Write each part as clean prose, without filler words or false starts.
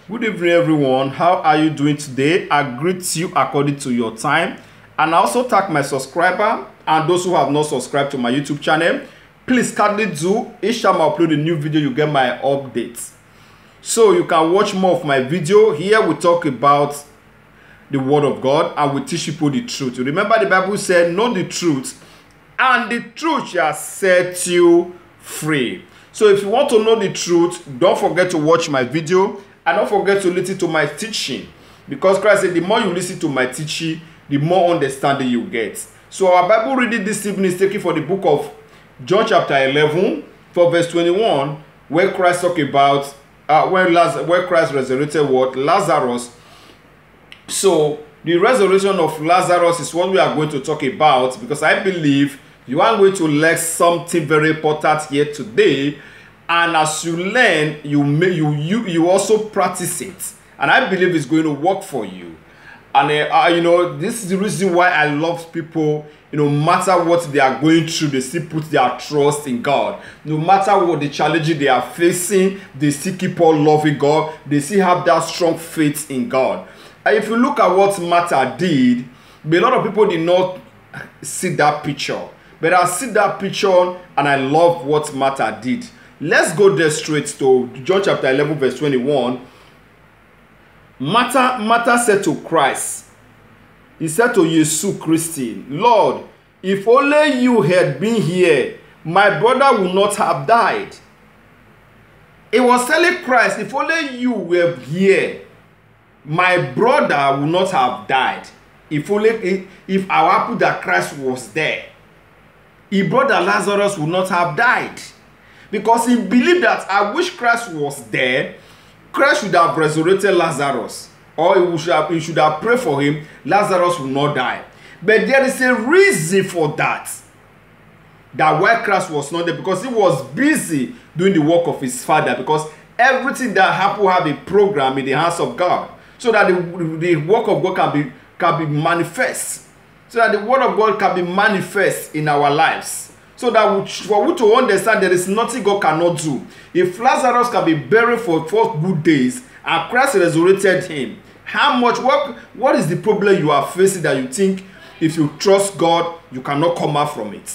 Good evening, everyone. How are you doing today? I greet you according to your time. And I also thank my subscriber and those who have not subscribed to my YouTube channel. Please kindly do. Each time I upload a new video, you get my updates. So you can watch more of my video. Here we talk about the word of God and we teach people the truth. Remember the Bible said, know the truth and the truth shall set you free. So if you want to know the truth, don't forget to watch my video and don't forget to listen to my teaching. Because Christ said, the more you listen to my teaching, the more understanding you get. So our Bible reading this evening is taken from the book of John chapter 11, for verse 21, where Christ talked about where Christ resurrected what? Lazarus. So the resurrection of Lazarus is what we are going to talk about, because I believe you are going to learn something very important here today, and as you learn, you also practice it, and I believe it's going to work for you. And this is the reason why I love people. No matter what they are going through, they still put their trust in God. No matter what the challenges they are facing, they still keep on loving God. They still have that strong faith in God. And if you look at what Martha did, a lot of people did not see that picture. But I see that picture and I love what Martha did. Let's go there straight to John chapter 11 verse 21. Martha said to Christ, he said to Jesus Christ, Lord, if only you had been here, my brother would not have died. It was telling Christ, if only you were here, my brother would not have died. If our apple that Christ was there, his brother Lazarus would not have died. Because he believed that I wish Christ was there, Christ should have resurrected Lazarus. Or he should have prayed for him, Lazarus will not die. But there is a reason for that. That why Christ was not there, because he was busy doing the work of his Father. Because everything that happened have a program in the hands of God. So that the work of God can be manifest. So that the word of God can be manifest in our lives. So that for we to understand there is nothing God cannot do. If Lazarus can be buried for 4 good days and Christ resurrected him, how much what is the problem you are facing that you think if you trust God you cannot come out from it?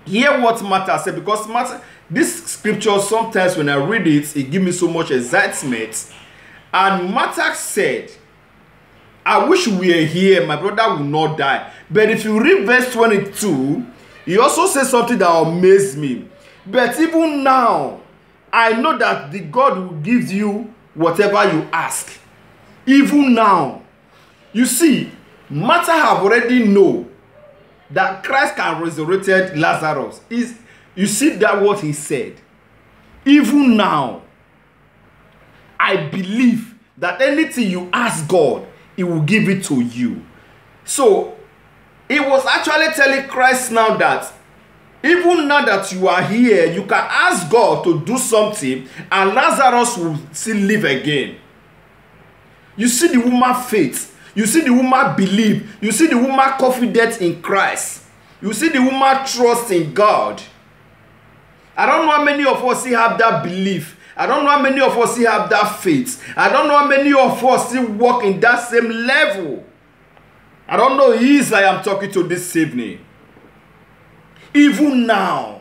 Hear what Martha said, because this scripture sometimes when I read it, it gives me so much excitement. And Martha said, I wish we were here, my brother will not die. But if you read verse 22, he also says something that amazed me. But even now, I know that the God will give you whatever you ask. Even now. You see, Martha have already know that Christ can resurrect Lazarus. You see that what he said. Even now, I believe that anything you ask God, he will give it to you. So, he was actually telling Christ now that even now that you are here, you can ask God to do something and Lazarus will still live again. You see the woman's faith. You see the woman believe. You see the woman confident in Christ. You see the woman trust in God. I don't know how many of us still have that belief. I don't know how many of us still have that faith. I don't know how many of us still walk in that same level. I don't know who is I am talking to this evening. Even now,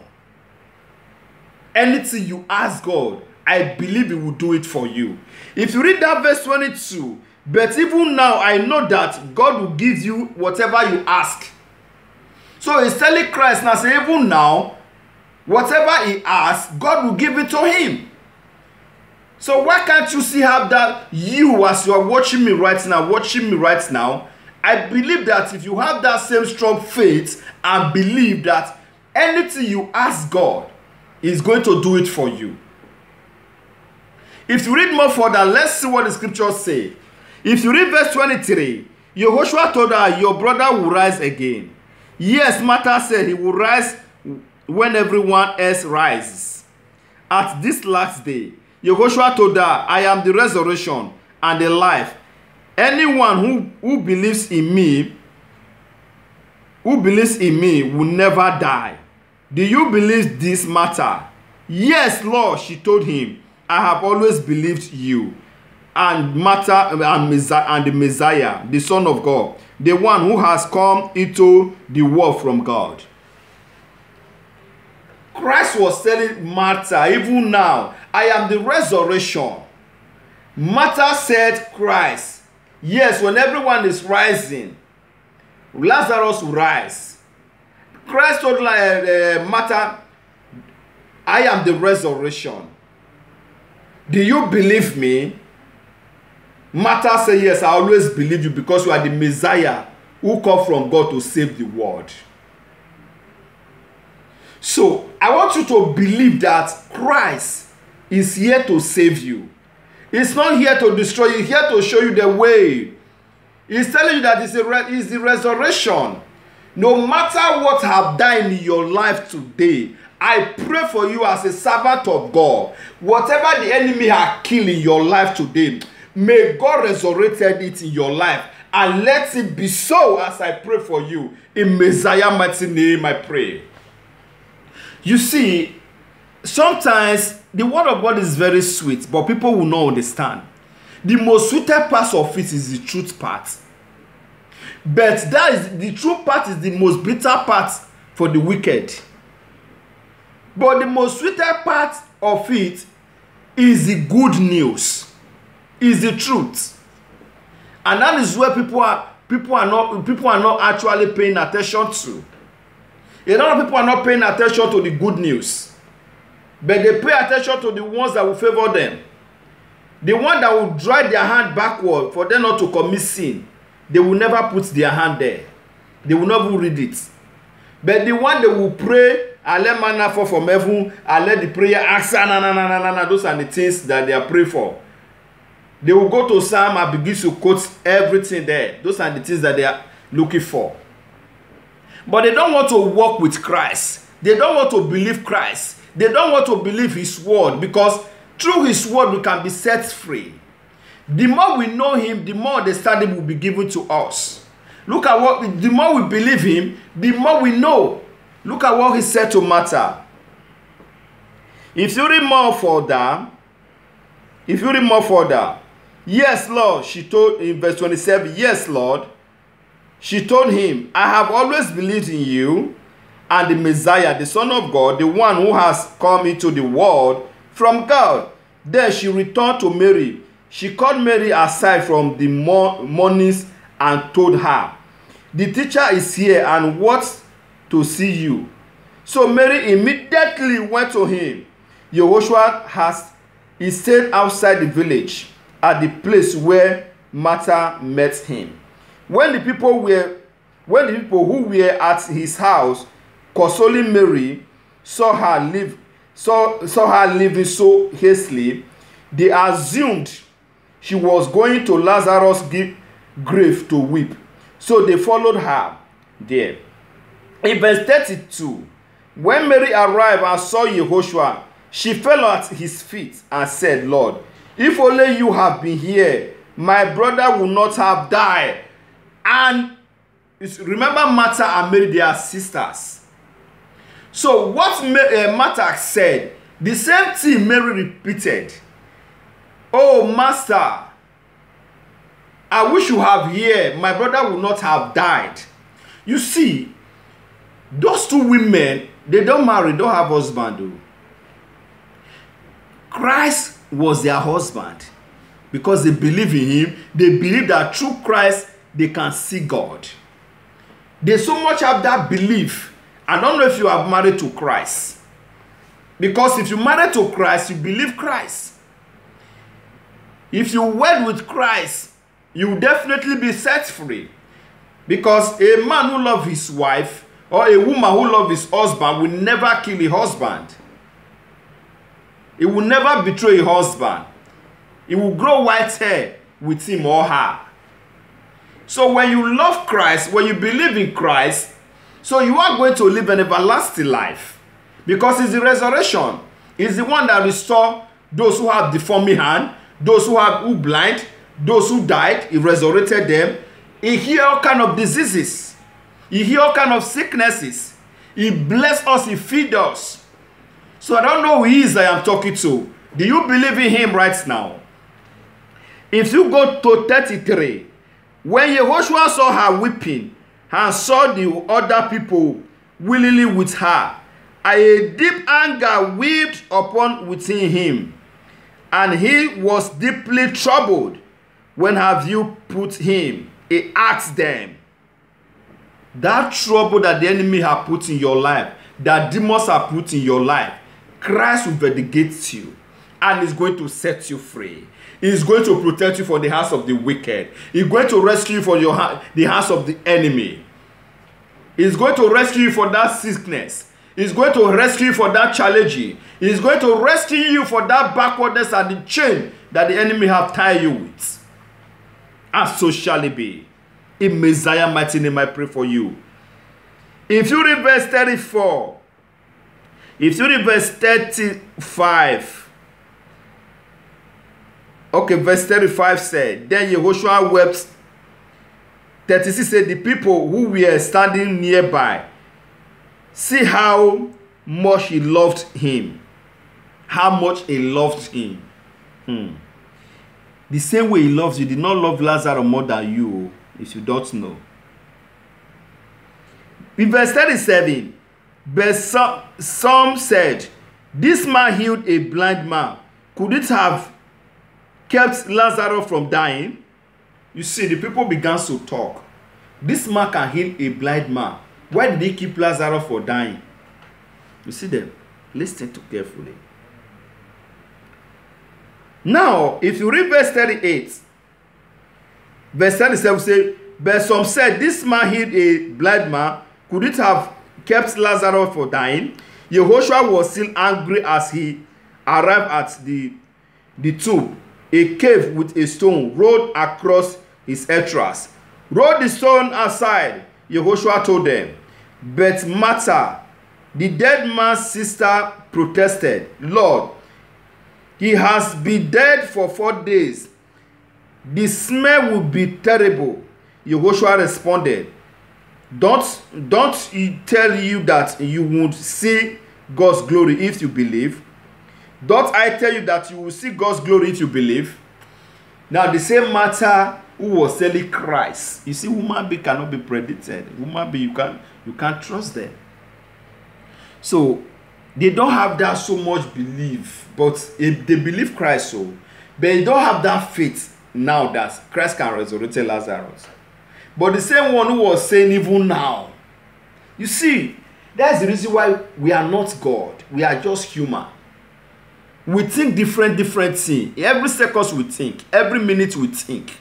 anything you ask God, I believe he will do it for you. If you read that verse 22, but even now I know that God will give you whatever you ask. So he's telling Christ now, say even now, whatever he asks, God will give it to him. So why can't you see how that you, as you are watching me right now, I believe that if you have that same strong faith and believe that anything you ask God is going to do it for you. If you read more further, let's see what the scriptures say. If you read verse 23, Yehoshua told her, your brother will rise again. Yes, Martha said he will rise when everyone else rises. At this last day, Yehoshua told her, I am the resurrection and the life. Anyone who believes in me will never die. Do you believe this, Martha? Yes, Lord, she told him. I have always believed you. and Martha and the Messiah, the Son of God, the one who has come into the world from God. Christ was telling Martha, even now, I am the resurrection. Martha said, Christ, yes, when everyone is rising, Lazarus will rise. Christ told Martha, I am the resurrection. Do you believe me? Martha said, yes, I always believe you because you are the Messiah who come from God to save the world. So, I want you to believe that Christ is here to save you. He's not here to destroy you. He's here to show you the way. He's telling you that it's the resurrection. No matter what have done in your life today, I pray for you as a servant of God. Whatever the enemy has killed in your life today, may God resurrect it in your life. And let it be so as I pray for you. In Messiah's mighty name I pray. You see, sometimes the word of God is very sweet, but people will not understand. The most sweetest part of it is the truth part. But that is the truth part is the most bitter part for the wicked. But the most sweetest part of it is the good news, is the truth. And that is where people are not actually paying attention to. A lot of people are not paying attention to the good news, but they pay attention to the ones that will favor them. The one that will drive their hand backward for them not to commit sin, they will never put their hand there. They will not read it. But the one that will pray, and let manna fall from heaven, and let the prayer answer, those are the things that they are praying for. They will go to Psalm and begin to quote everything there. Those are the things that they are looking for. But they don't want to walk with Christ. They don't want to believe Christ. They don't want to believe his word, because through his word we can be set free. The more we know him, the more understanding will be given to us. Look at what, the more we believe him, the more we know. Look at what he said to Martha. If you read more further, yes, Lord, she told in verse 27, yes, Lord, she told him, I have always believed in you and the Messiah, the Son of God, the one who has come into the world from God. Then she returned to Mary. She called Mary aside from the mornings and told her, the teacher is here and wants to see you. So Mary immediately went to him. Yehoshua he stayed outside the village at the place where Martha met him. When the people who were at his house consoling Mary saw her leaving so hastily, they assumed she was going to Lazarus' grave to weep. So they followed her there. In verse 32, when Mary arrived and saw Yehoshua, she fell at his feet and said, Lord, if only you have been here, my brother would not have died. And remember, Martha and Mary, they are sisters. So what Martha said, the same thing Mary repeated. Oh, Master, I wish you have here. My brother would not have died. You see, those two women, they don't marry, don't have husband. Though. Christ was their husband because they believe in him. They believe that through Christ, they can see God. They so much have that belief. I don't know if you are married to Christ. Because if you marry to Christ, you believe Christ. If you wed with Christ, you will definitely be set free. Because a man who loves his wife or a woman who loves his husband will never kill a husband. He will never betray a husband. He will grow white hair with him or her. So when you love Christ, when you believe in Christ, so you are going to live an everlasting life. Because it's the resurrection. It's the one that restores those who have deformed hand, those who blind, those who died. He resurrected them. He healed all kind of diseases. He healed all kind of sicknesses. He blessed us. He feeds us. So I don't know who he is I am talking to. Do you believe in him right now? If you go to 33, when Yehoshua saw her weeping and saw the other people willingly with her, a deep anger wept upon within him, and he was deeply troubled. When have you put him? He asked them. That trouble that the enemy have put in your life, that demons have put in your life, Christ will vindicate you and is going to set you free. He is going to protect you from the hands of the wicked. He is going to rescue you from the hands of the enemy. He is going to rescue you from that sickness. He is going to rescue you from that challenge. He is going to rescue you from that backwardness and the chain that the enemy have tied you with. And so shall it be. In Messiah's mighty name I pray for you. If you read verse 34, if you read verse 35, okay, verse 35 said, then Yehoshua wept. 36 said, the people who were standing nearby, see how much he loved him. How much he loved him. The same way he loves you, did not love Lazarus more than you, if you don't know. In verse 37, but some said, this man healed a blind man. Could it have kept Lazarus from dying? You see, the people began to talk. This man can heal a blind man. Why did he keep Lazarus from dying? You see them? Listen to carefully. Now, if you read verse 38, verse 37 says, but some said, this man healed a blind man. Could it have kept Lazarus from dying? Yehoshua was still angry as he arrived at the tomb. A cave with a stone rolled across his entrance. Roll the stone aside, Yehoshua told them. But Martha, the dead man's sister, protested, Lord, he has been dead for 4 days. The smell will be terrible. Yehoshua responded, Don't he tell you that you would see God's glory if you believe? Don't I tell you that you will see God's glory if you believe? Now the same Martha who was selling Christ. You see, human being cannot be predicted. Human being, you can't trust them. So they don't have that so much belief, but if they believe Christ so, but they don't have that faith now that Christ can resurrect Lazarus. But the same one who was saying even now, you see, that's the reason why we are not God. We are just human. We think different things. Every second we think. Every minute we think.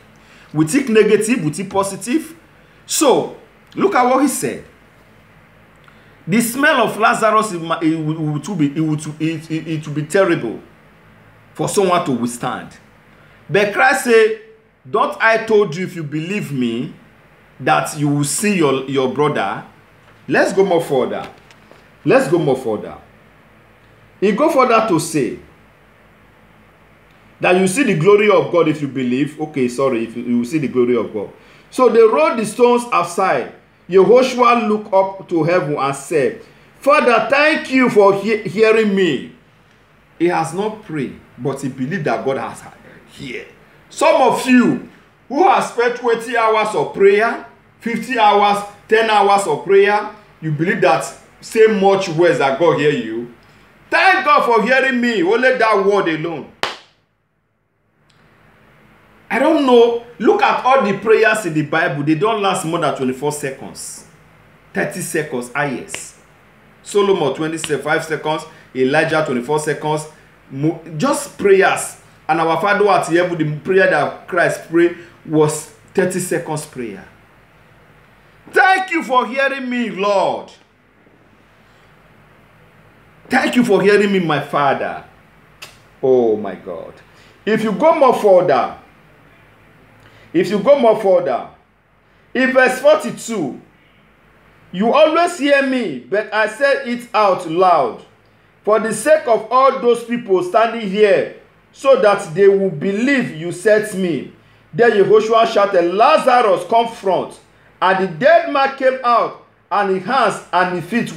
We think negative, we think positive. So, look at what he said. The smell of Lazarus, it will be terrible for someone to withstand. But Christ said, don't I told you if you believe me, that you will see your brother? Let's go more further. Let's go more further. He go further to say that you see the glory of God if you believe. Okay, sorry, if you see the glory of God. So they rolled the stones aside. Yehoshua looked up to heaven and said, Father, thank you for hearing me. He has not prayed, but he believed that God has heard. Some of you who have spent 20 hours of prayer, 50 hours, 10 hours of prayer, you believe that same much words that God hear you. Thank God for hearing me. Only that word alone. I don't know. Look at all the prayers in the Bible. They don't last more than 24 seconds. 30 seconds, yes. Solomon, 25 seconds. Elijah, 24 seconds. Just prayers. And our Father at heaven, the prayer that Christ prayed was 30 seconds prayer. Thank you for hearing me, Lord. Thank you for hearing me, my Father. Oh, my God. If you go more further, in verse 42, you always hear me, but I said it out loud, for the sake of all those people standing here, so that they will believe you sent me. Then Yehoshua shouted, Lazarus, come forth. And the dead man came out, and his hands and his feet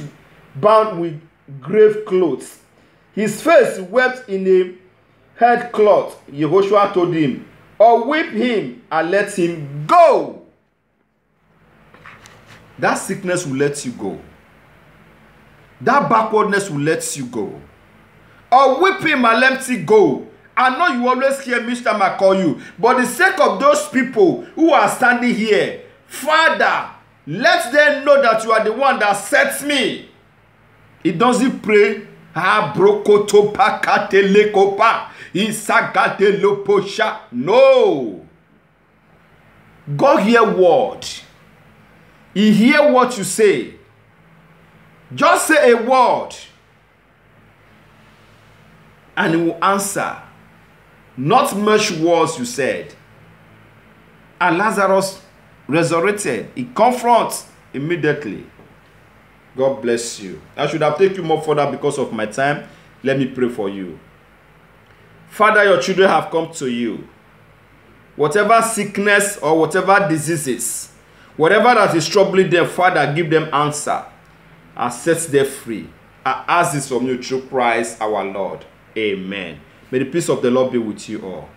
bound with grave clothes. His face wrapped in a headcloth. Yehoshua told him, or whip him and let him go. That sickness will let you go. That backwardness will let you go. Or whip him and let him go. I know you always hear me each time I call you, but the sake of those people who are standing here, Father, let them know that you are the one that sets me. He doesn't pray. No. God hear word. He hear what you say. Just say a word and he will answer. Not much words you said. And Lazarus resurrected. He confronts immediately. God bless you. I should have taken you more further because of my time. Let me pray for you. Father, your children have come to you. Whatever sickness or whatever diseases, whatever that is troubling them, Father, give them answer and set them free. I ask this from you through Christ our Lord. Amen. May the peace of the Lord be with you all.